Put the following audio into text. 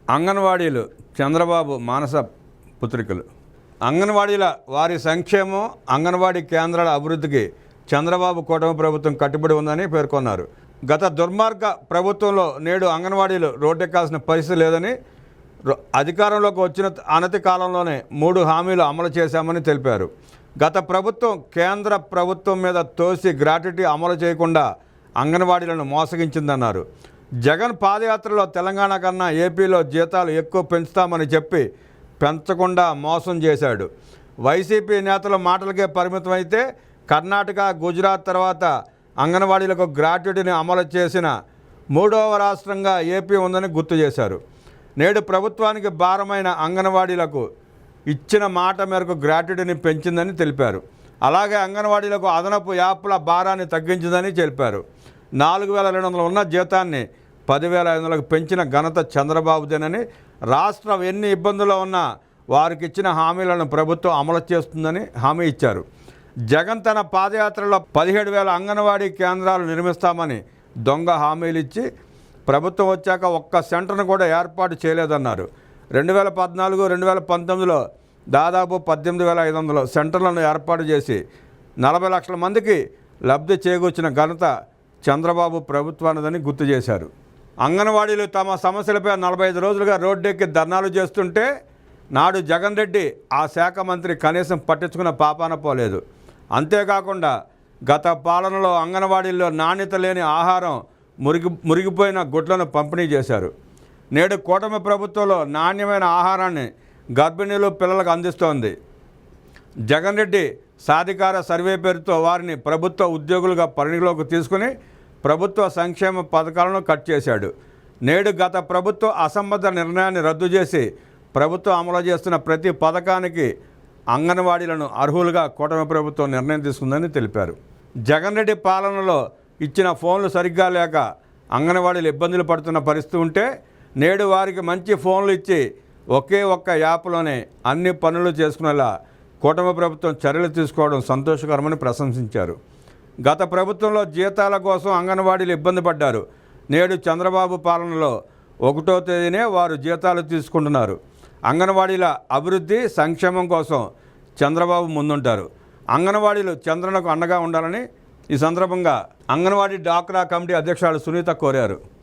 అంగన్వాడీలు చంద్రబాబు మానస పుత్రికలు. అంగన్వాడీల వారి సంక్షేమం, అంగన్వాడీ కేంద్రాల అభివృద్ధికి చంద్రబాబు కూటమి ప్రభుత్వం కట్టుబడి ఉందని పేర్కొన్నారు. గత దుర్మార్గ ప్రభుత్వంలో నేడు అంగన్వాడీలు రోడ్డెక్కాల్సిన పరిస్థితి లేదని, అధికారంలోకి వచ్చిన అనతి కాలంలోనే 3 హామీలు అమలు చేశామని తెలిపారు. గత ప్రభుత్వం కేంద్ర ప్రభుత్వం మీద తోసి గ్రాట్యుటీ అమలు చేయకుండా అంగన్వాడీలను మోసగించిందన్నారు. జగన్ పాదయాత్రలో తెలంగాణ కన్నా ఏపీలో జీతాలు ఎక్కువ పెంచుతామని చెప్పి పెంచకుండా మోసం చేశాడు. వైసీపీ నేతల మాటలకే పరిమితమైతే కర్ణాటక, గుజరాత్ తర్వాత అంగన్వాడీలకు గ్రాట్యుటీని అమలు చేసిన 3వ రాష్ట్రంగా ఏపీ ఉందని గుర్తు చేశారు. నేడు ప్రభుత్వానికి భారమైన అంగన్వాడీలకు ఇచ్చిన మాట మేరకు గ్రాట్యుటీని పెంచిందని తెలిపారు. అలాగే అంగన్వాడీలకు అదనపు యాప్ల భారాన్ని తగ్గించిందని తెలిపారు. 4,200 ఉన్న జీతాన్ని 10,500కు పెంచిన ఘనత చంద్రబాబుదేనని, రాష్ట్రం ఎన్ని ఇబ్బందుల్లో ఉన్నా వారికి ఇచ్చిన హామీలను ప్రభుత్వం అమలు చేస్తుందని హామీ ఇచ్చారు. జగన్ తన పాదయాత్రలో 17,000 అంగన్వాడీ కేంద్రాలు నిర్మిస్తామని దొంగ హామీలు ఇచ్చి ప్రభుత్వం వచ్చాక ఒక్క సెంటర్ను కూడా ఏర్పాటు చేయలేదన్నారు. 2014, 2019లో దాదాపు 18,500 సెంటర్లను ఏర్పాటు చేసి 40 లక్షల మందికి లబ్ధి చేకూర్చిన ఘనత చంద్రబాబు ప్రభుత్వానిదని గుర్తు చేశారు. అంగన్వాడీలు తమ సమస్యలపై 45 రోజులుగా రోడ్డెక్కి ధర్నాలు చేస్తుంటే నాడు జగన్ రెడ్డి ఆ శాఖ మంత్రి కనీసం పట్టించుకున్న పాపాన పోలేదు. అంతేకాకుండా గత పాలనలో అంగన్వాడీల్లో నాణ్యత లేని ఆహారం, మురిగిపోయిన గుడ్లను పంపిణీ చేశారు. నేడు కూటమి ప్రభుత్వంలో నాణ్యమైన ఆహారాన్ని గర్భిణీలు, పిల్లలకు అందిస్తోంది. జగన్ రెడ్డి సాధికార సర్వే పేరుతో వారిని ప్రభుత్వ ఉద్యోగులుగా పరిగణలోకి తీసుకుని ప్రభుత్వ సంక్షేమ పథకాలను కట్ చేశాడు. నేడు గత ప్రభుత్వ అసంబద్ధ నిర్ణయాన్ని రద్దు చేసి ప్రభుత్వం అమలు చేస్తున్న ప్రతి పథకానికి అంగన్వాడీలను అర్హులుగా కూటమి ప్రభుత్వం నిర్ణయం తీసుకుందని తెలిపారు. జగన్ రెడ్డి పాలనలో ఇచ్చిన ఫోన్లు సరిగ్గా లేక అంగన్వాడీలు ఇబ్బందులు పడుతున్న పరిస్థితి ఉంటే నేడు వారికి మంచి ఫోన్లు ఇచ్చి ఒకే ఒక్క యాప్లోనే అన్ని పనులు చేసుకునేలా కూటమి ప్రభుత్వం చర్యలు తీసుకోవడం సంతోషకరమని ప్రశంసించారు. గత ప్రభుత్వంలో జీతాల కోసం అంగన్వాడీలు ఇబ్బంది పడ్డారు. నేడు చంద్రబాబు పాలనలో 1వ తేదీనే వారు జీతాలు తీసుకుంటున్నారు. అంగన్వాడీల అభివృద్ధి, సంక్షేమం కోసం చంద్రబాబు ముందుంటారు. అంగన్వాడీలు చంద్రనకు అండగా ఉండాలని ఈ సందర్భంగా అంగన్వాడీ డ్వాక్రా కమిటీ అధ్యక్షురాలు సునీత కోరారు.